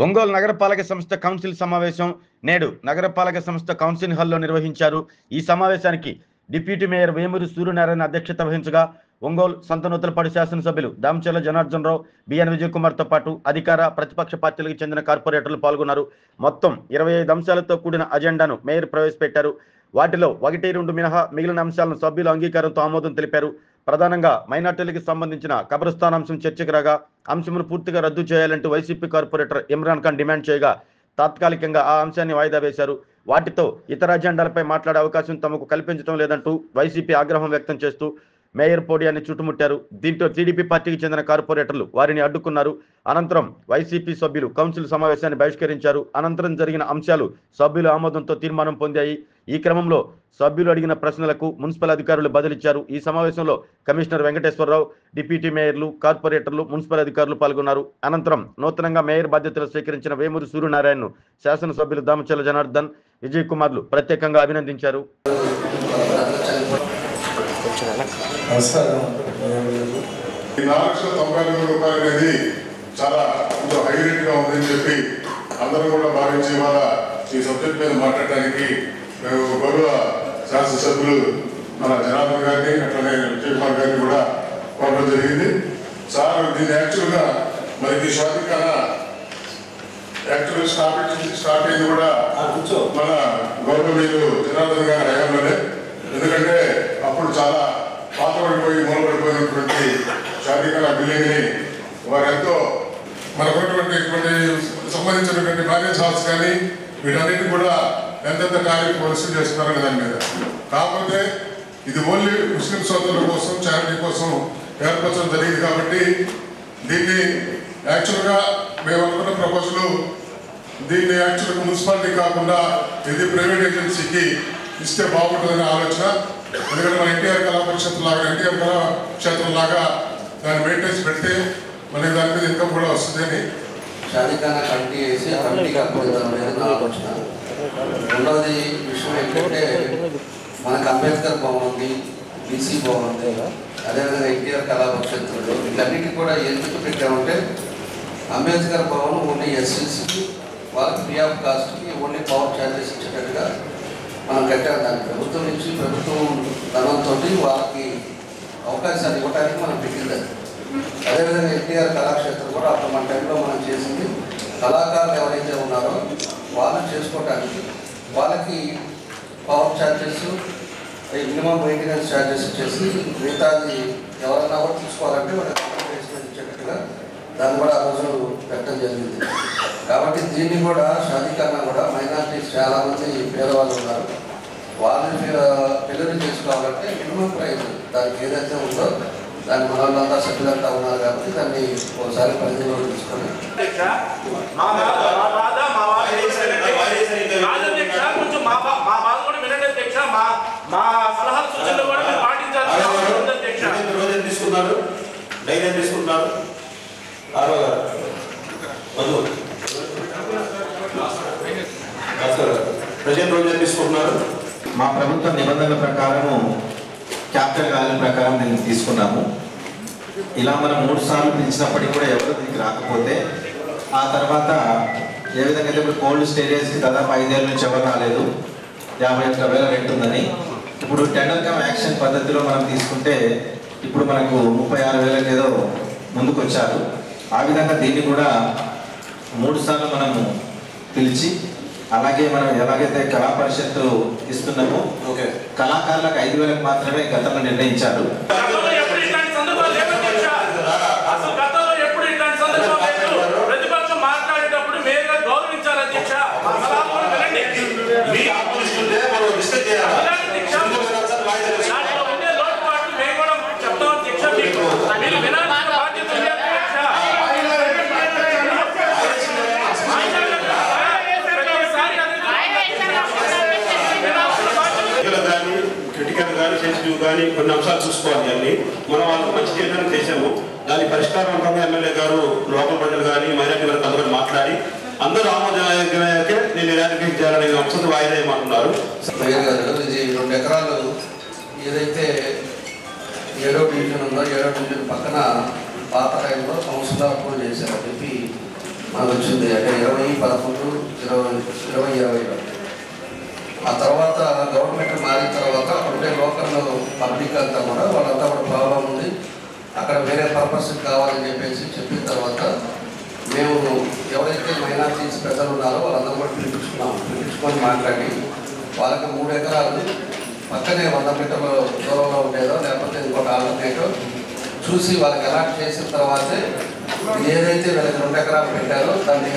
ఒంగోలు నగరపాలక సంస్థ కౌన్సిల్ సమావేశం నేడు నగరపాలక సంస్థ కౌన్సిల్ హాల్లో నిర్వహించారు. ఈ సమావేశానికి డిప్యూటీ మేయర్ వేమూరి సూర్యనారాయణ అధ్యక్షత వహించగా ఒంగోలు సంతనూతలపాడు శాసనసభ్యులు దామచర్ల జనార్దన్ రావు, బిఎన్ విజయ్ కుమార్ తో పాటు అధికార ప్రతిపక్ష పార్టీలకు చెందిన కార్పొరేటర్లు పాల్గొన్నారు. మొత్తం 25 అంశాలతో కూడిన అజెండాను మేయర్ ప్రవేశపెట్టారు. వాటిలో 1-2 మినహా మిగిలిన అంశాలను సభ్యుల అంగీకారంతో ఆమోదం తెలిపారు. ప్రధానంగా మైనార్టీలకు సంబంధించిన కబ్రస్థాన్ అంశం చర్చకు రాగా అంశమును పూర్తిగా రద్దు చేయాలంటూ YCP corporator Imran Khan demand చేయగా తాత్కాలికంగా ఆ అంశాన్ని వాయిదా వేశారు. వాటితో ఇతర అజెండాలపై మాట్లాడే అవకాశం తమకు కల్పించడం లేదంటూ వైసీపీ ఆగ్రహం వ్యక్తం చేస్తూ మేయర్ పోడియాన్ని చుట్టుముట్టారు. దీంతో టీడీపీ పార్టీకి చెందిన కార్పొరేటర్లు వారిని అడ్డుకున్నారు. అనంతరం వైసీపీ సభ్యులు కౌన్సిల్ సమావేశాన్ని బహిష్కరించారు. అనంతరం జరిగిన అంశాలు సభ్యుల ఆమోదంతో తీర్మానం పొందాయి. ఈ క్రమంలో సభ్యులు అడిగిన ప్రశ్నలకు మున్సిపల్ అధికారులు బదిలిచ్చారు. ఈ సమావేశంలో కమిషనర్ వెంకటేశ్వరరావు, డిప్యూటీ మేయర్లు, కార్పొరేటర్లు, మున్సిపల్ అధికారులు పాల్గొన్నారు. అనంతరం నూతనంగా మేయర్ బాధ్యతలు స్వీకరించిన వేమూరి సూర్యనారాయణను శాసనసభ్యులు దామచర్ల జనార్దన్, విజయ్ కుమార్లు ప్రత్యేకంగా అభినందించారు. రూపాయలు అనేది చాలా హై రేట్ గా ఉందని చెప్పి అందరూ కూడా భావించి ఇవాళ ఈ సబ్జెక్ట్ మీద మాట్లాడడానికి గౌరవ శాసనసభ్యులు మన జనార్దన్ గారిని అట్లనే విజయ్ కుమార్ గారిని కూడా కోరడం జరిగింది. సార్ దీన్ని యాక్చువల్గా మనకి షాదికాన యాక్చువల్గా స్టార్ట్ అయింది కూడా మన గౌరవనీయులు జనార్దన్ గారి హయాంలోనే. ఎందుకంటే అప్పుడు చాలా పాతపడిపోయి మూలపడిపోయినటువంటి షాదికాన బిల్డింగ్ ని వారు ఎంతో మనకున్నటువంటి సంబంధించినటువంటి మ్యారేజ్ హాల్స్ కానీ వీటన్నిటి కూడా ఎంతెంత కార్యం పరిస్థితి చేస్తున్నారనే దాని మీద. కాకపోతే ఇది ఓన్లీ ముస్లిం సోదరుల కోసం, చారిటీ కోసం ఏర్పరచడం జరిగింది. కాబట్టి దీన్ని యాక్చువల్గా మేము అనుకున్న ప్రపోజల్ దీన్ని యాక్చువల్గా మున్సిపాలిటీ కాకుండా ఇది ప్రైవేట్ ఏజెన్సీకి ఇస్తే బాగుంటుందనే ఆలోచన. ఎందుకంటే మన ఎన్టీఆర్ కళాక్షేత్రం లాగా దాన్ని మెయింటెన్స్ పెడితే మనకి దాని మీద ఇన్కమ్ కూడా వస్తుందని షాదిఖానా కమిటీ వేసి కమిటీకి అప్పగిద్దాం అనేది నా ఆలోచన. రెండవది విషయం ఏంటంటే మనకు అంబేద్కర్ భవన్ ఉంది, బీసీ భవన్ ఉంది, అదేవిధంగా ఎన్టీఆర్ కళాక్షేత్రంలో వీటన్నిటికీ కూడా ఎందుకు పెట్టామంటే అంబేద్కర్ భవన్ ఓన్లీ ఎస్సీసీకి వాళ్ళకి ఫ్రీ ఆఫ్ కాస్ట్కి ఓన్లీ పవర్ ఛార్జెస్ ఇచ్చేటట్టుగా మనం కట్టాం. దాన్ని ప్రభుత్వం నుంచి ప్రభుత్వం ధనంతో వాళ్ళకి అవకాశాలు ఇవ్వడానికి మనం పెట్టింది. అదేవిధంగా ఎన్టీఆర్ కళాక్షేత్రం కూడా అప్పుడు మన టైంలో మనం చేసింది. కళాకారులు ఎవరైతే ఉన్నారో వాళ్ళు చేసుకోవటానికి వాళ్ళకి power charges, minimum maintenance charges ఇచ్చేసి మిగతాది ఎవరన్నా కూడా తీసుకోవాలంటే వాళ్ళకి అకామిడేషన్ ఇచ్చేటట్టుగా దాన్ని కూడా ఆ రోజు పెట్టడం జరిగింది. కాబట్టి దీన్ని కూడా షాదిఖానా కూడా మైనారిటీస్ చాలామంది పేదవాళ్ళు ఉన్నారు. వాళ్ళని పెళ్లి చేసుకోవాలంటే మినిమం ప్రైస్ దానికి ఏదైతే ఉందో దాన్ని మనల్లంతా సభ్యులంతా ఉన్నారు కాబట్టి దాన్ని ఒకసారి పరిధిలో తీసుకొని తీసుకుంటున్నారు. మా ప్రభుత్వ నిబంధనల ప్రకారము క్యాపిటల్ వాల్యూ ప్రకారం దీన్ని తీసుకున్నాము. ఇలా మనం 3 సార్లు పిలిచినప్పటికీ కూడా ఎవరు దీనికి రాకపోతే ఆ తర్వాత ఏ విధంగా అయితే ఇప్పుడు కోల్డ్ స్టోరేజ్కి దాదాపు 5 ఏళ్ళ నుంచి ఎవరు రాలేదు, 51,000 రెంట్ ఉందని. ఇప్పుడు టెండర్ కమ్ యాక్షన్ పద్ధతిలో మనం తీసుకుంటే ఇప్పుడు మనకు 36,000 ఏదో ముందుకు వచ్చారు. ఆ విధంగా దీన్ని కూడా 3 సార్లు మనము పిలిచి అలాగే మనం ఎలాగైతే కళా పరిషత్తు ఇస్తున్నామో కళాకారులకు 5,000 మాత్రమే గతంలో నిర్ణయించారు. సెన్సిటివ్ కానీ కొన్ని అంశాలు చూసుకోవాలి. అన్ని మనం వాళ్ళకి మంచి చేయడానికి చేశాము. దాని పరిష్కారవంతంగా ఎమ్మెల్యే గారు లోకల్ ప్రజలు కానీ మైనార్టీ వర్గం అందరూ మాట్లాడి అందరూ ఆమోదయోగ్యమైతే నేను నిరాకరణ చేయాలనే అంశంతో వాయిదా ఏమంటున్నారు. ఇది 2 ఎకరాలు ఏదైతే 7వ డివిజన్ ఉందో 7వ డివిజన్ పక్కన పాత టైంలో కౌన్సిలర్ అప్రూవ్ చేశారు చెప్పి మనకు వచ్చింది. అంటే 2011-2020 ఆ తర్వాత గవర్నమెంట్ మారిన తర్వాత అంటే లోకల్ పబ్లిక్ అంతా కూడా వాళ్ళంతా కూడా ప్రాబ్లం ఉంది, అక్కడ వేరే పర్పస్ కావాలని చెప్పిన తర్వాత మేము ఎవరైతే మైనారిటీస్ పెద్దలు ఉన్నారో వాళ్ళందరూ కూడా పిలిపించుకొని మాట్లాడి వాళ్ళకి 3 ఎకరాలు పక్కనే 100 మీటర్ల దూరంలో ఉండేదో లేకపోతే ఇంకొక ఆల్టర్నేటివ్ చూసి వాళ్ళకి అలాట్ చేసిన తర్వాతే ఏదైతే వీళ్ళకి 2 ఎకరాలు పెట్టారో దాన్ని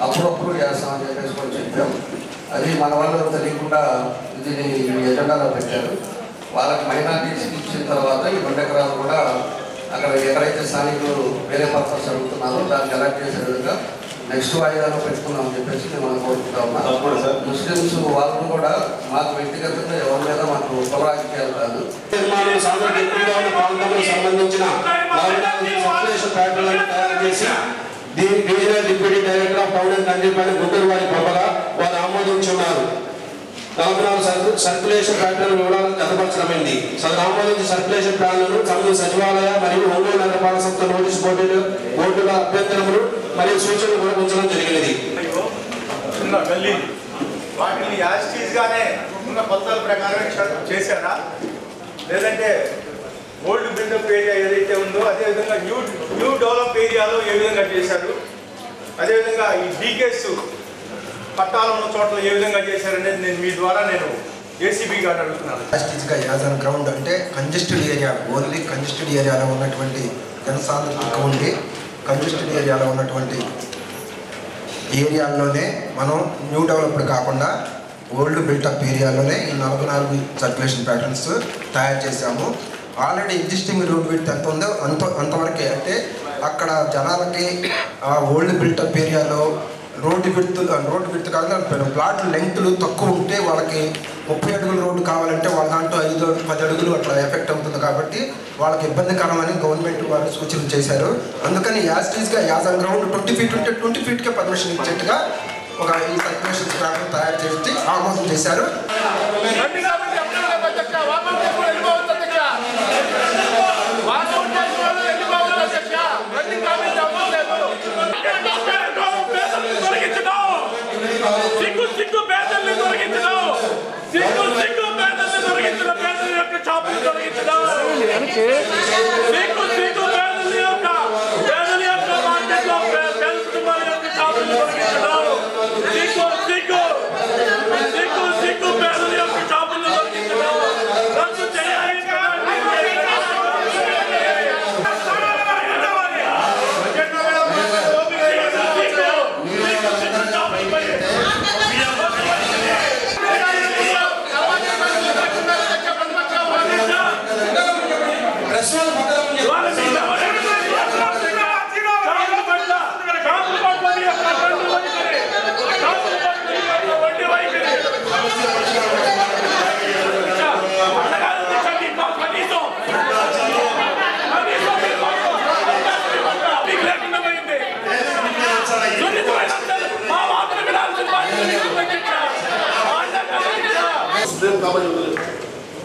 అప్పుడప్పుడు చేస్తామని చెప్పేసి కూడా చెప్పాం. అది మన వాళ్ళు తెలియకుండా దీన్ని ఎజెండాలో పెట్టారు. వాళ్ళకి మైనారిటీస్కి ఇచ్చిన తర్వాత ఈ 2 ఎకరాలు కూడా అక్కడ ఎక్కడైతే స్థానికులు వేరే పర్పస్ జరుగుతున్నారో దాన్ని అలాట్ చేసే విధంగా నెక్స్ట్ వాయిదాలో పెట్టుకున్నామని చెప్పేసి మేము కోరుకుంటా ఉన్నాం. ముస్లిమ్స్ వాళ్ళు కూడా మాకు వ్యక్తిగతంగా ఎవరి మీద మాకు రాజకీయాలు కాదు. సంబంధించిన divisional deputy director of town and కంట్రీపల్లి గుంటూరు వారి పంపగా వారు ఆమోదించున్నారు. 44 సర్క్యులేషన్ ప్యాటర్న్ వివరాలను జతపరచడమైంది. సదరు ఆమోదించిన సర్క్యులేషన్ ప్లాన్లను సంబంధిత సచివాలయ మరియు ఒంగోలు నగరపాలక సంస్థ నోటీసు బోర్డుల అభ్యంతరములు మరియు సూచనలు కూడా ఉంచడం జరిగినది. వాటిని యాజిటీస్గానే ఉన్న కొలతల ప్రకారం చేశారా, లేదంటే ఓల్డ్ బిల్డప్ ఏరియా ఏదైతే ఉందో అదేవిధంగా న్యూ డెవలప్ ఏరియాలో ఏ విధంగా చేశారు, అదేవిధంగా ఈ డీకేస్ పట్టాలు ఉన్న చోట్ల ఏ విధంగా చేశారనేది మీ ద్వారా నేను ఏసీబీ గారు అడుగుతున్నాను. యాజిటీస్గా యాజ్ అన్ గ్రౌండ్ అంటే కంజెస్టెడ్ ఏరియా, ఓన్లీ కంజెస్టెడ్ ఏరియాలో ఉన్నటువంటి జనసాంద్రత ఎక్కువ ఉండి కంజెస్టెడ్ ఏరియాలో ఉన్నటువంటి ఏరియాల్లోనే మనం న్యూ డెవలప్డ్ కాకుండా ఓల్డ్ బిల్టప్ ఏరియాలోనే ఈ 44 సర్క్యులేషన్ ప్యాటర్న్స్ తయారు చేశాము. ఆల్రెడీ ఎగ్జిస్టింగ్ రోడ్ విడ్త్ ఎంత ఉందో అంతవరకే, అంటే అక్కడ జనాలకి ఆ ఓల్డ్ బిల్టప్ ఏరియాలో రోడ్డు విడ్త్ కాకుండా ప్లాట్ లెంగ్త్లు తక్కువ ఉంటే వాళ్ళకి 30 అడుగుల రోడ్డు కావాలంటే వాళ్ళ దాంట్లో 5-10 అడుగులు అట్లా ఎఫెక్ట్ అవుతుంది. కాబట్టి వాళ్ళకి ఇబ్బందికరమని గవర్నమెంట్ వాళ్ళు సూచనలు చేశారు. అందుకని యాజిటీస్గా యాజ్ అన్ గ్రౌండ్ 20 ఫీట్ ఉంటే 20 ఫీట్కే పర్మిషన్ ఇచ్చేట్టుగా ఒక ఈ సర్క్యులేషన్ ప్యాటర్న్ తయారు చేసి ఆమోదం చేశారు.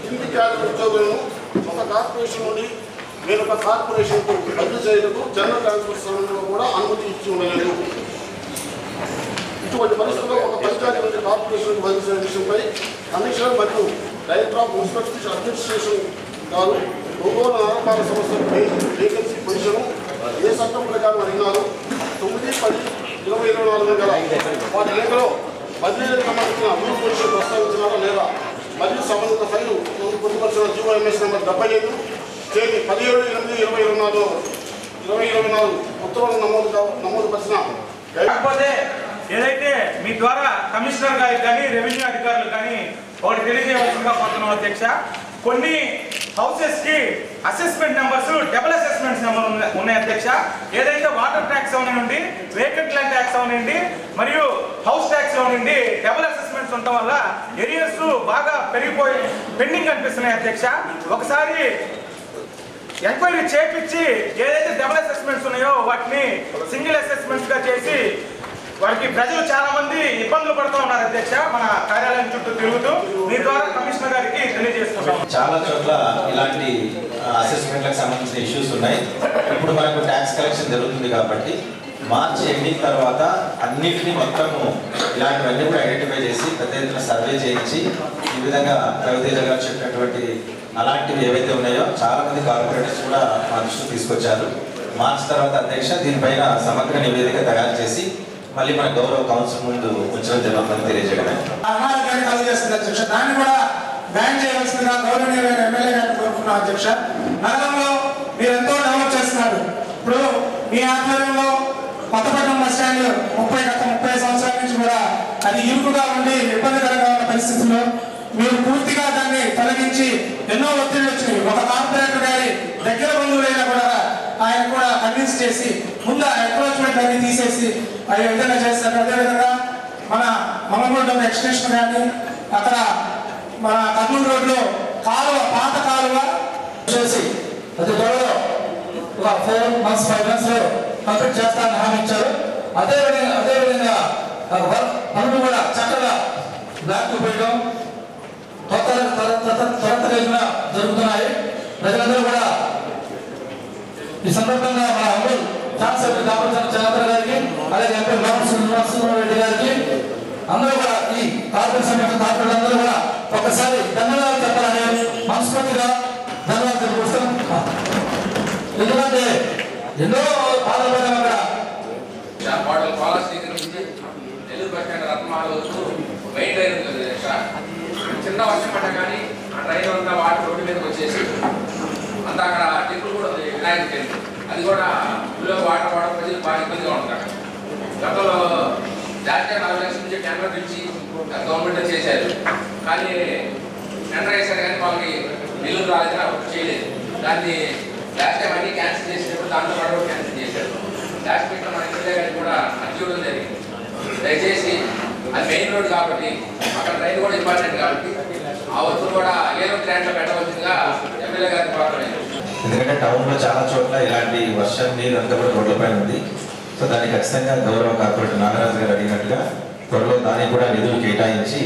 కింది క్యాడర్ ఉద్యోగులను ఒక కార్పొరేషన్ నుండి వేరొక కార్పొరేషన్కు బదిలీ చేయటకు జనరల్ ట్రాన్స్ఫర్ సమయంలో కూడా అనుమతి ఇచ్చి ఉండలేదు. ఇటువంటి పరిస్థితుల్లో ఒక పంచాయతీ నుండి కార్పొరేషన్కు బదిలీ చేయడం విషయంపై కమిషనర్ మరియు డైరెక్టర్ ఆఫ్ మున్సిపల్ అడ్మినిస్ట్రేషన్ గారు ఒంగోలు నగరపాలక సంస్థ వేకెన్సీ పొజిషన్ ఏ చట్టం ప్రకారం అడిగినారు 9-10-2024 గల వాటి లెక్కలో బదిలీలకు సంబంధించిన అభివృద్ధి పొజిషన్ ప్రస్తావించినారా లేదా మరియు సంబంధిత ఫైలు పొందుపరిచిన జీవోఎంఎస్ నెంబర్ 75 తేదీ 17-8-2024 ఉత్తర్వులు నమోదుపరిచిన. కాకపోతే ఏదైతే మీ ద్వారా కమిషనర్ గారికి కానీ రెవెన్యూ అధికారులు కానీ ఒకటి తెలియజేయవలసిందిగా కోరుతున్నాం అధ్యక్ష. కొన్ని హౌసెస్ కి assessment numbers double assessments number ఉన్నాయి అధ్యక్ష. ఏదైతే వాటర్ ట్యాక్స్ అవనండి, వేకెంట్ ల్యాండ్ ట్యాక్స్ అవనండి మరియు హౌస్ ట్యాక్స్ అవనండి డబుల్ అసెస్మెంట్స్ ఉండటం వల్ల ఏరియాస్ బాగా పెరిగిపోయి పెండింగ్ అనిపిస్తున్నాయి అధ్యక్ష. ఒకసారి ఎంక్వైరీ చేపించి ఏదైతే డబుల్ అసెస్మెంట్స్ ఉన్నాయో వాటిని సింగిల్ అసెస్మెంట్స్ గా చేసి వారికి ప్రజలు చాలా మంది ఇబ్బందులు పడుతూ ఉన్నారు అధ్యక్ష. మన కార్యాలయం చుట్టూ తిరుగుతూ మీ ద్వారా కమిషనర్ గారికి తెలియజేస్తున్నాం. చాలా చోట్ల ఇలాంటి అసెస్మెంట్లకు సంబంధించిన ఇష్యూస్ ఉన్నాయి. ఇప్పుడు మనకు ట్యాక్స్ కలెక్షన్ జరుగుతుంది కాబట్టి మార్చి ఎండింగ్ తర్వాత అన్నింటినీ మొత్తము ఇలాంటివన్నీ కూడా ఐడెంటిఫై చేసి పెద్ద ఎత్తున సర్వే చేయించి ఈ విధంగా రవితేజ గారు చెప్పినటువంటి అలాంటివి ఏవైతే ఉన్నాయో చాలామంది కార్పొరేటర్స్ కూడా మా దృష్టికి తీసుకొచ్చారు. మార్చి తర్వాత అధ్యక్ష దీనిపైన సమగ్ర నివేదిక తయారు చేసి మళ్ళీ మన గౌరవ కౌన్సిల్ ముందు ఉంచడం జరుగుతుందని తెలియజేయడమే. దాన్ని కూడా బ్యాన్ చేయవలసిందిగా గౌరవనీయులైన ఎమ్మెల్యే గారిని కోరుకున్నాం అధ్యక్ష. నగరంలో మీరు ఎంతో డెవలప్ చేస్తున్నారు. ఇప్పుడు మీ ఆధ్వర్యంలో కొత్తపట్నం బస్ స్టాండ్ గత 30 సంవత్సరాల నుంచి కూడా అది ఇరుకుగా ఉండి ఇబ్బందికరంగా ఉన్న పరిస్థితుల్లో మీరు పూర్తిగా దాన్ని తొలగించి ఎన్నో ఒత్తిళ్లు వచ్చినాయి. ఒక కార్పొరేటర్ గారి దగ్గర బంధువులైనా కూడా ఆయన కూడా కన్విన్స్ చేసి ముందు ఆ అప్రోచ్మెంట్ అన్ని తీసేసి అవి విధంగా చేస్తారు. అదేవిధంగా మన మమ్మగూడెం ఎక్స్టెన్షన్ కానీ అక్కడ మన కర్నూలు రోడ్లో పాత కాలువ చేసి అతి త్వరలో ఒక 4 months 5 months లో కంప్లీట్ చేస్తానని హామీ ఇచ్చారు. అదేవిధంగా పనులు కూడా చక్కగా బ్లాక్ పోయడం త్వరతగతిన జరుగుతున్నాయి. ప్రజలందరూ కూడా ఈ సందర్భంగా మన అమలు ఛాన్సలర్ కాపర్చన చంద్ర గారికి అలాగే ఎంపీ శ్రీనివాసరెడ్డి గారికి అందరూ కూడా ఈ కార్పొరేట్ సంబంధించిన కార్పొరేటర్లందరూ కూడా ఒకసారి ధన్యవాదాలు చెప్పాలని మనస్ఫూర్తిగా ధన్యవాదాలు తెలుపుతాం. ఎందుకంటే ఎన్నో బాధపడ్డాం అక్కడ నెల్లూరు బస్ స్టాండ్ రత్నమాల వస్తూ మెయిన్ డ్రైన్ ఉంది. చిన్న వర్షం పడ్డా కానీ ఆ డ్రైన్ అంతా వాటర్ రోడ్డు మీదకి వచ్చేసి అంతా అక్కడ టెంపుల్ కూడా ఉంది, వినాయక టెంపుల్. అది కూడా ఊళ్ళో వాటర్ ప్రజలు బాగా ఇబ్బందిగా ఉంటారు. గతంలో జాతీయ 40 లక్షల నుంచి టెండర్ పిలిచి గవర్నమెంట్ చేశారు. కానీ టెండర్ వేశారు కానీ వాళ్ళకి బిల్లులు రాలేదని చేయలేదు. దాన్ని లాస్ట్ టైం అన్ని క్యాన్సిల్ చేసినప్పుడు దాంట్లో కూడా క్యాన్సిల్ చేశారు. లాస్ట్ వీక్లో మన ఎమ్మెల్యే గారికి కూడా అర్జీ ఇవ్వడం జరిగింది. దయచేసి అది మెయిన్ రోడ్ కాబట్టి అక్కడ రైలు కూడా ఇంపార్టెంట్ కాబట్టి ఆ వస్తువులు కూడా ఏదో గ్రాంట్లో పెట్టవలసిందిగా ఎమ్మెల్యే గారికి కోరలేదు. ఎందుకంటే టౌన్లో చాలా చోట్ల ఇలాంటి వర్షం నీరు అంతా కూడా రోడ్లపైన ఉంది. సో దాన్ని ఖచ్చితంగా గౌరవ కార్పొరేటర్ నాగరాజు గారు అడిగినట్టుగా త్వరలో దానికి కూడా నిధులు కేటాయించి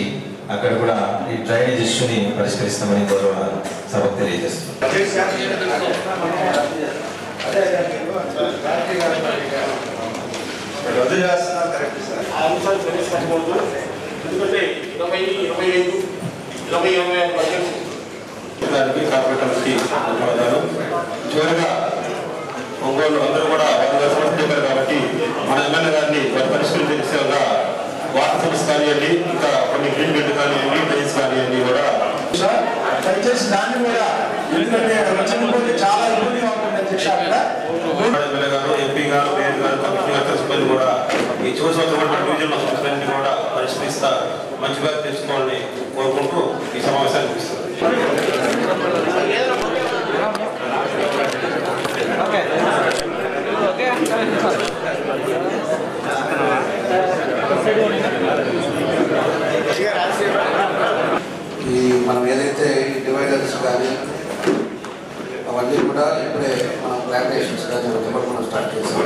అక్కడ కూడా ఈ డ్రైనేజ్ ఇష్యూని పరిష్కరిస్తామని గౌరవ సభకు తెలియజేస్తున్నాం. ఎందుకంటే 20, 25 బడ్జెట్ కార్పొరేటర్స్కి ధన్యవాదాలు. చివరిగా ఒంగోలు అందరూ కూడా వారి సమస్య చెప్పారు కాబట్టి మన ఎమ్మెల్యే గారిని పరిష్కరించే విషయంగా వాటర్ సర్వీస్ కానివ్వండి, ఇంకా కొన్ని గ్రీన్ బెడ్ కానివ్వండి, డ్రైన్స్ కానివ్వండి కూడా దయచేసి దాన్ని కూడా ఎందుకంటే వచ్చినప్పుడు చాలా ఇబ్బందిగా ఉంటుంది అధ్యక్ష. ఎమ్మెల్యే గారు, ఎంపీ గారు, మేయర్ గారు, కమిషనర్ గారు సిబ్బంది కూడా ఈ చివరి సంవత్సరం డివిజన్ల సమస్యలన్నీ కూడా పరిష్కరిస్తా మంచిగా తెలుసుకోవాలని కోరుకుంటూ ఈ సమావేశాన్ని ముగిస్తారు. ఈ మనం ఏదైతే డివైడర్స్ కానీ అవన్నీ కూడా ఇప్పుడే మనం ప్లాంటేషన్స్ కానీ మనం స్టార్ట్ చేసాం.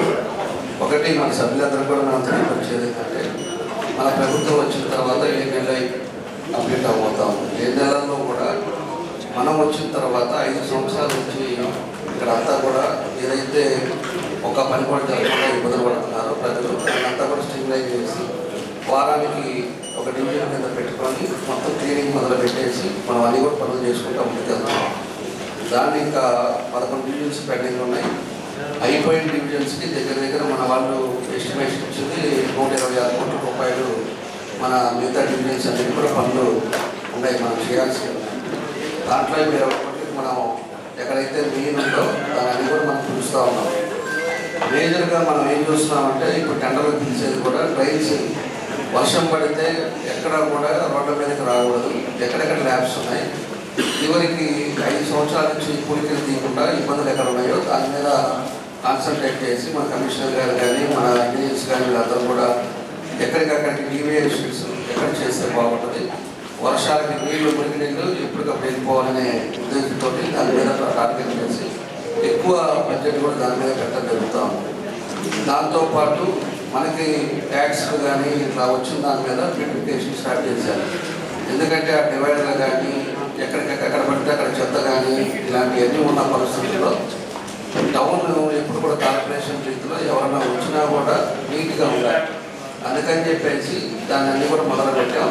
ఒకటి మన సభ్యులందరూ కూడా మనం తెలియపరిచేది ఏంటంటే మన ప్రభుత్వం వచ్చిన తర్వాత 7 నెలలు కంప్లీట్ అవబోతాం. 7 నెలల్లో కూడా మనం వచ్చిన తర్వాత 5 సంవత్సరాల నుంచి ఇక్కడ అంతా కూడా ఏదైతే ఒక పని కూడా జరగకుండా ఇబ్బందులు పడుతున్నారో ప్రజలు అంతా కూడా స్ట్రీమ్లైన్ చేసి వారానికి ఒక డివిజన్ కింద పెట్టుకొని మొత్తం క్లీనింగ్ మొదలు పెట్టేసి మనం అన్ని కూడా పనులు చేసుకుంటూ ముందుకెళ్తాం. దాన్ని ఇంకా 11 డివిజన్స్ పెండింగ్ ఉన్నాయి. అయిపోయిన డివిజన్స్కి దగ్గర మన వాళ్ళు ఎస్టిమేషన్ వచ్చింది 126 కోట్ల రూపాయలు. మన మిగతా డివిజన్స్ అన్నిటి కూడా పనులు ఉన్నాయి మనం చేయాల్సి ఉన్నాయి. దాంట్లో మీరు మనం ఎక్కడైతే మెయిన్ ఉందో దాన్ని కూడా మనం పిలుస్తూ ఉన్నాం. మేజర్గా మనం ఏం చూస్తున్నామంటే ఇప్పుడు టెండర్లు పిలిచేది కూడా డ్రైన్స్ వర్షం పడితే ఎక్కడ కూడా రోడ్ల మీదకి రాకూడదు. ఎక్కడెక్కడ ల్యాబ్స్ ఉన్నాయి చివరికి 5 సంవత్సరాల నుంచి కూలికలు తీయకుండా ఇబ్బందులు ఎక్కడ ఉన్నాయో దాని మీద కాన్సన్ట్రేట్ చేసి మన కమిషనర్ గారు కానీ మన ఇంజనీర్స్ కానీ వీళ్ళందరూ కూడా ఎక్కడికక్కడికి డీవియేషన్స్ ఎక్కడ చేస్తే బాగుంటుంది, వర్షాలకి మురికి నీళ్ళు ఎప్పటికప్పుడు వెళ్ళిపోవాలనే ఉద్దేశంతో దాని మీద టార్గెట్ చేసి ఎక్కువ బడ్జెట్ కూడా దాని మీద పెట్టడం జరుగుతాం. దాంతోపాటు మనకి ట్యాక్స్లు కానీ ఇట్లా వచ్చిన దాని మీద బ్యూటిఫికేషన్ స్టార్ట్ చేశారు. ఎందుకంటే ఆ డివైడర్లు కానీ ఎక్కడ పడితే అక్కడ చెత్త కానీ ఇలాంటివన్నీ ఉన్న పరిస్థితుల్లో టౌన్ ఎప్పుడు కూడా కార్పొరేషన్ రీతిలో ఎవరన్నా వచ్చినా కూడా నీట్గా ఉండాలి. అందుకని చెప్పేసి దాన్ని అన్నీ కూడా మొదలు పెట్టాం.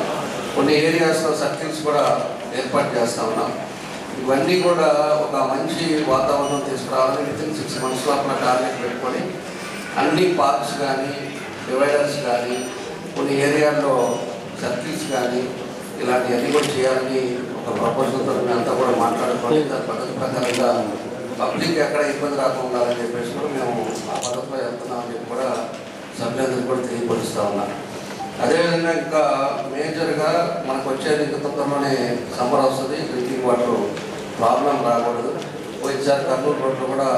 కొన్ని ఏరియాస్లో సర్కిల్స్ కూడా ఏర్పాటు చేస్తూ ఉన్నాం. ఇవన్నీ కూడా ఒక మంచి వాతావరణం తీసుకురావాలని వితిన్ 6 months లోపల టార్గెట్ పెట్టుకొని అన్ని పార్క్స్ కానీ డివైడర్స్ కానీ కొన్ని ఏరియాల్లో సర్కిల్స్ కానీ ఇలాంటివన్నీ కూడా చేయాలని ఒక ప్రపోజల్తో మేమంతా కూడా మాట్లాడుకొని దాని పద్ధతి ప్రకారంగా పబ్లిక్ ఎక్కడ ఇబ్బంది రాకుండా ఉండాలని చెప్పేసి కూడా మేము ఆ పద్ధతిలో వెళ్తున్నామని చెప్పి కూడా సభ్యులందరికీ కూడా తెలియపరుస్తూ ఉన్నాం. అదేవిధంగా ఇంకా మేజర్గా మనకు వచ్చేది ఇంకా తొందరలోనే సమ్మర్ వస్తుంది, డ్రింకింగ్ వాటర్ ప్రాబ్లం రాకూడదు. పోయినసారి కర్నూలు రోడ్లో కూడా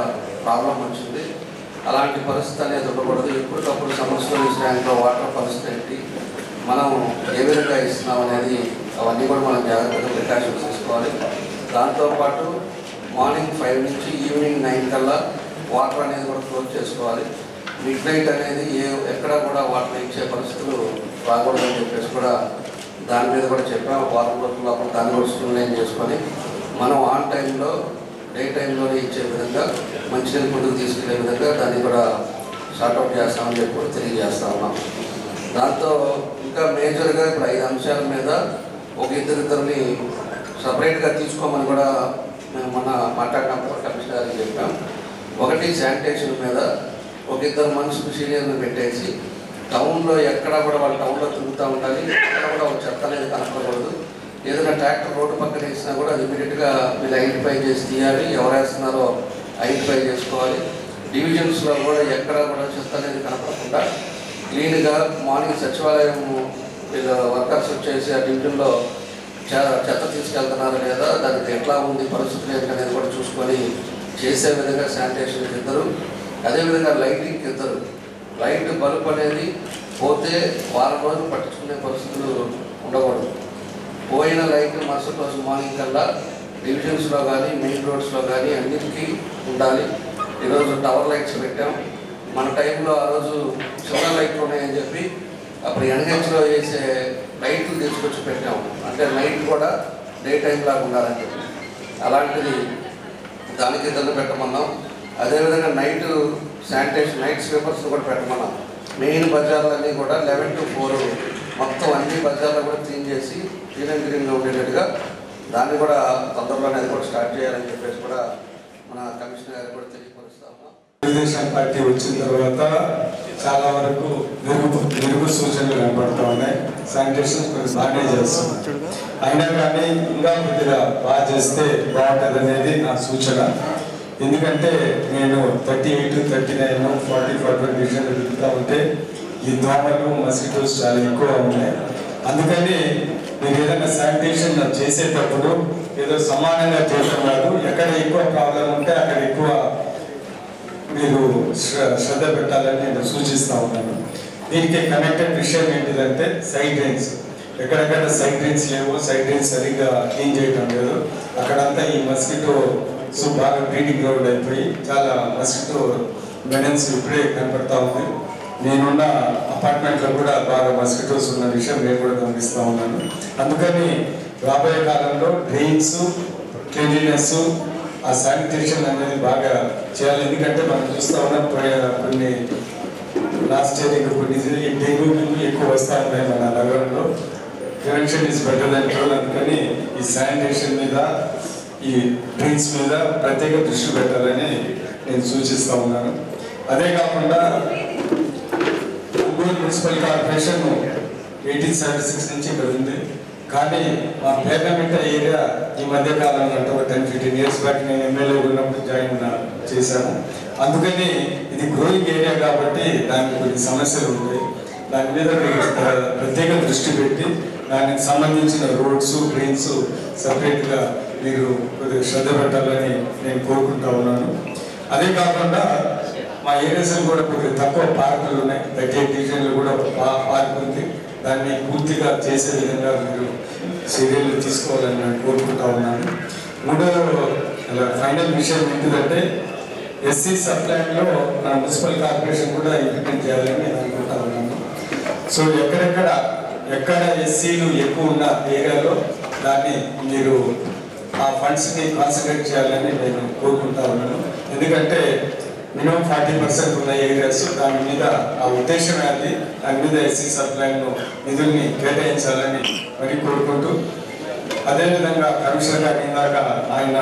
ప్రాబ్లం వచ్చింది. అలాంటి పరిస్థితి అనేది ఉండకూడదు. ఎప్పటికప్పుడు సమ్మర్ ట్యాంక్లో వాటర్ పరిస్థితి ఏంటి, మనం ఏ విధంగా ఇస్తున్నాం అనేది అవన్నీ కూడా మనం జాగ్రత్తగా ప్రికాషన్స్ తీసుకోవాలి. దాంతోపాటు మార్నింగ్ 5 నుంచి ఈవినింగ్ 9 కల్లా వాటర్ అనేది కూడా క్లోజ్ చేసుకోవాలి. మిడ్ నైట్ అనేది ఎక్కడ కూడా వాటర్ ఇచ్చే పరిస్థితులు రాకూడదని చెప్పేసి కూడా దాని మీద కూడా చెప్పాము. వారం రోజుల లోపల దాన్ని కూడా స్ట్రీమ్లైన్ చేసుకొని మనం ఆన్ టైంలో డే టైంలోనే ఇచ్చే విధంగా మంచినీళ్ళు ముందుకు తీసుకెళ్లే విధంగా దాన్ని కూడా షార్ట్అవుట్ చేస్తామని చెప్పి కూడా తెలియజేస్తా ఉన్నాం. దాంతో ఇంకా మేజర్గా ఇప్పుడు 5 అంశాల మీద ఒక ఇద్దరిని సపరేట్గా తీసుకోమని కూడా మేము మొన్న మాట్లాడినప్పుడు కమిషనర్ గారికి చెప్పాం. ఒకటి శానిటేషన్ మీద ఒక 2 మనుషులు సీనియర్ని పెట్టేసి టౌన్లో ఎక్కడ కూడా వాళ్ళు టౌన్లో తిరుగుతూ ఉండాలి. ఎక్కడ కూడా ఒక చెత్త అనేది కనపడకూడదు. ఏదైనా ట్రాక్టర్ రోడ్డు పక్కన వేసినా కూడా అది ఇమీడియట్గా మీరు ఐడెంటిఫై చేసి తీయాలి. ఎవరు వేస్తున్నారో ఐడెంటిఫై చేసుకోవాలి. డివిజన్స్లో కూడా ఎక్కడ కూడా చెత్త అనేది కనపడకుండా క్లీన్గా మార్నింగ్ సచివాలయం వీళ్ళ వర్కర్స్ వచ్చేసి ఆ డివిజన్లో చెత్త తీసుకెళ్తున్నారా లేదా, దానికి ఎట్లా ఉంది పరిస్థితులు ఏంటనేది కూడా చూసుకొని చేసే విధంగా శానిటేషన్కి ఇద్దరు. అదేవిధంగా లైటింగ్కి ఇద్దరు. లైట్ బల్బ్ అనేది పోతే వారం రోజులు పట్టించుకునే పరిస్థితులు ఉండకూడదు. పోయిన లైట్ మరుసటి రోజు మార్నింగ్ కల్లా డివిజన్స్లో కానీ మెయిన్ రోడ్స్లో కానీ అన్నిటికీ ఉండాలి. ఈరోజు టవర్ లైట్స్ పెట్టాం. మన టైంలో ఆ రోజు చిన్న లైట్లు ఉన్నాయని చెప్పి అప్పుడు ఎన్హెచ్లో వేసే లైట్లు తీసుకొచ్చి పెట్టాం. అంటే నైట్ కూడా డే టైం లాగా ఉండాలని చెప్పి అలాంటిది దానికి ఇద్దరు పెట్టమన్నాం. అదేవిధంగా నైట్ శానిటేషన్ నైట్ స్వీపర్స్ కూడా పెట్టమన్నాం. మెయిన్ బజార్లన్నీ కూడా 11 to 4 మొత్తం అన్ని బజార్లు కూడా క్లీన్ చేసి క్లీన్ అండ్ గ్రీన్గా ఉండేటట్టుగా దాన్ని కూడా తొందరలోనే అది కూడా స్టార్ట్ చేయాలని చెప్పేసి కూడా మన కమిషనర్ గారు కూడా తెలియపరుస్తా ఉన్నాం. తెలుగుదేశం పార్టీ వచ్చిన తర్వాత చాలా వరకు మెరుగు సూచనలు కనపడుతూ ఉన్నాయి. శానిటేషన్ కొంచెం బాగానే చేస్తున్నారు. అయినా కానీ ఇంకా కొద్దిగా బాగా చేస్తే బాగుంటుంది అనేది నా సూచన. ఎందుకంటే నేను 38, 39, 40, 41 డివిజన్లు తిరుగుతూ ఉంటే ఈ దోమలు మస్కిటోస్ చాలా ఎక్కువ ఉన్నాయి. అందుకని మీరు ఏదైనా శానిటేషన్ చేసేటప్పుడు ఏదో సమానంగా చేయడం కాదు. ఎక్కడ ఎక్కువ ప్రాబ్లం ఉంటే అక్కడ ఎక్కువ మీరు శ్రద్ధ పెట్టాలని నేను సూచిస్తూ ఉన్నాను. దీనికి కనెక్టెడ్ విషయం ఏంటిదంటే సైడ్ డ్రైన్స్. ఎక్కడెక్కడ సైడ్ డ్రైన్స్ లేవు, సైడ్ డ్రైన్స్ సరిగ్గా క్లీన్ చేయడం లేదు, అక్కడంతా ఈ మస్కిటో బాగా బ్రీడింగ్ గ్రౌండ్ అయిపోయి చాలా మస్కిటో మెనెన్స్ ఇప్పుడే కనపడతా ఉంది. నేనున్న అపార్ట్మెంట్లో కూడా బాగా మస్కిటోస్ ఉన్న విషయం నేను కూడా గమనిస్తూ ఉన్నాను. అందుకని రాబోయే కాలంలో డ్రైన్స్, క్లీన్లీనెస్, ఆ శానిటేషన్ అనేది బాగా చేయాలి. ఎందుకంటే మనం చూస్తూ ఉన్నాం కొన్ని లాస్ట్ ఇయర్ ఇంకా కొన్ని డెంగ్యూ ఎక్కువ వస్తూ ఉన్నాయి మన నగరంలో. Prevention is better than cure. అందుకని ఈ శానిటేషన్ మీద, ఈ డ్రింక్స్ మీద ప్రత్యేక దృష్టి పెట్టాలని నేను సూచిస్తూ ఉన్నాను. అదే కాకుండా ఒంగోలు మున్సిపల్ కార్పొరేషన్ 1876 నుంచి ఇక్కడ ఉంది. కానీ మా పేర్నమిట్ట ఏరియా ఈ మధ్య కాలంలో అంటే ఒక 10-15 years బ్యాక్ నేను ఎమ్మెల్యే ఉన్నప్పుడు జాయిన్ చేశాను. అందుకని ఇది గ్రోయింగ్ ఏరియా కాబట్టి దానికి కొన్ని సమస్యలు ఉంటాయి. దాని మీద ప్రత్యేక దృష్టి పెట్టి దానికి సంబంధించిన రోడ్స్, డ్రైన్స్ సపరేట్గా మీరు కొద్దిగా శ్రద్ధ పెట్టాలని నేను కోరుకుంటా ఉన్నాను. అదే కాకుండా మా ఏరియాస్లో కూడా కొద్దిగా తక్కువ పార్కులు ఉన్నాయి. 38 డివిజన్లు కూడా పార్క్ ఉంది. దాన్ని పూర్తిగా చేసే విధంగా మీరు చర్యలు తీసుకోవాలని నేను కోరుకుంటా ఉన్నాను. మూడో ఫైనల్ విషయం ఏంటిదంటే ఎస్సీ సప్లైన్లో నా మున్సిపల్ కార్పొరేషన్ కూడా ఇంప్లిమెంట్ చేయాలని నేను అనుకుంటా ఉన్నాను. సో ఎక్కడ ఎస్సీలు ఎక్కువ ఉన్న ఏరియాలో దాన్ని మీరు ఆ ఫండ్స్ని కాన్సన్ట్రేట్ చేయాలని నేను కోరుకుంటా ఉన్నాను. ఎందుకంటే మినిమం 40% ఉన్న ఏరియాస్ దాని మీద ఆ ఉద్దేశమే అది, దాని మీద ఎస్సీ సప్లైను నిధుల్ని కేటాయించాలని మరి కోరుకుంటూ, అదేవిధంగా కమిషనర్ గారు ఇందాక ఆయన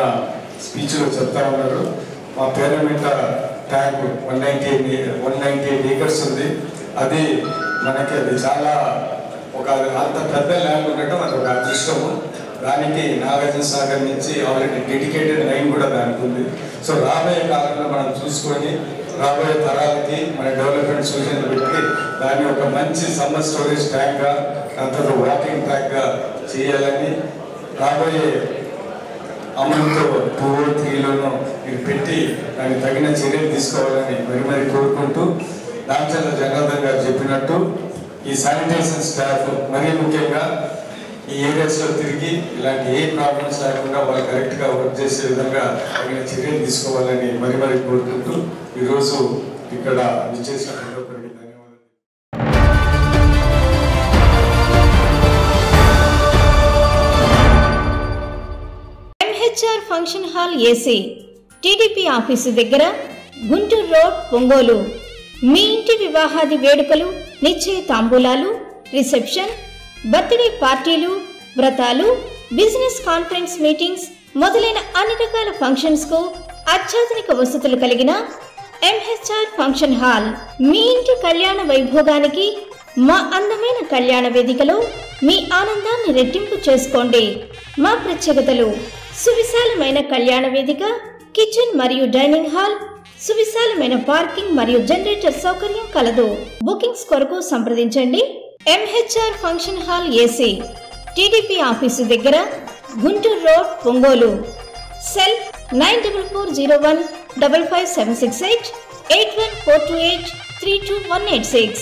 స్పీచ్లో చెప్తా ఉన్నారు, మా పేరమిట ట్యాంక్ 198 ఏకర్స్ ఉంది. అది మనకి అది చాలా అంత పెద్ద ల్యాండ్ ఉండటం అది ఒక అదృష్టము. దానికి నాగార్జున సాగర్ నుంచి ఆల్రెడీ డెడికేటెడ్ లైన్ కూడా దానికి ఉంది. సో రాబోయే కాలంలో మనం చూసుకొని రాబోయే తరాలకి మన డెవలప్మెంట్ సూచనలు పెట్టి దాన్ని ఒక మంచి సమ్మర్ స్టోరేజ్ ట్యాంక్గా, అంత వాకింగ్ ట్రాక్గా చేయాలని రాబోయే అమృత్ 203లోనూ ఇది పెట్టి దానికి తగిన చర్యలు తీసుకోవాలని మరి కోరుకుంటూ, దాంట్లో జనార్దన్ గారు చెప్పినట్టు ఈ శానిటేషన్ స్టాఫ్ మరీ ముఖ్యంగా ఈ ఏరియాస్లో తిరిగి ఇలాంటి ఏ ప్రాబ్లమ్స్ లేకుండా వాళ్ళు కరెక్ట్గా వర్క్ చేసే విధంగా తగిన చర్యలు తీసుకోవాలని మరి కోరుకుంటూ ఈరోజు ఇక్కడ విచ్చేసిన ధన్యవాదాలు. MHR function hall AC, TDP office దగ్గర, గుంటూరు రోడ్, ఒంగోలు. మీ ఇంటి వివాహాది వేడుకలు, నిశ్చయ తాంబూలాలు, రిసెప్షన్, బర్త్డే పార్టీలు, వ్రతాలు, బిజినెస్ కాన్ఫరెన్స్ మీటింగ్స్ మొదలైన అన్ని రకాల ఫంక్షన్స్ కు అత్యాధునిక వసతులు కలిగిన ఎంహెచ్ఆర్ ఫంక్షన్ హాల్ మీ ఇంటి కళ్యాణ వైభోగానికి మా అందమైన కళ్యాణ వేదికలో మీ ఆనందాన్ని రెట్టింపు చేసుకోండి. మా ప్రత్యేకతలు: సువిశాలమైన కళ్యాణ వేదిక, కిచెన్ మరియు డైనింగ్ హాల్, సువిశాలమైన పార్కింగ్ మరియు జనరేటర్ సౌకర్యం కలదు. బుకింగ్స్ కొరకు సంప్రదించండి. MHR function hall AC, TDP office దగ్గర, గుంటూరు రోడ్, ఒంగోలు. సెల్ 9440155768 8142832186.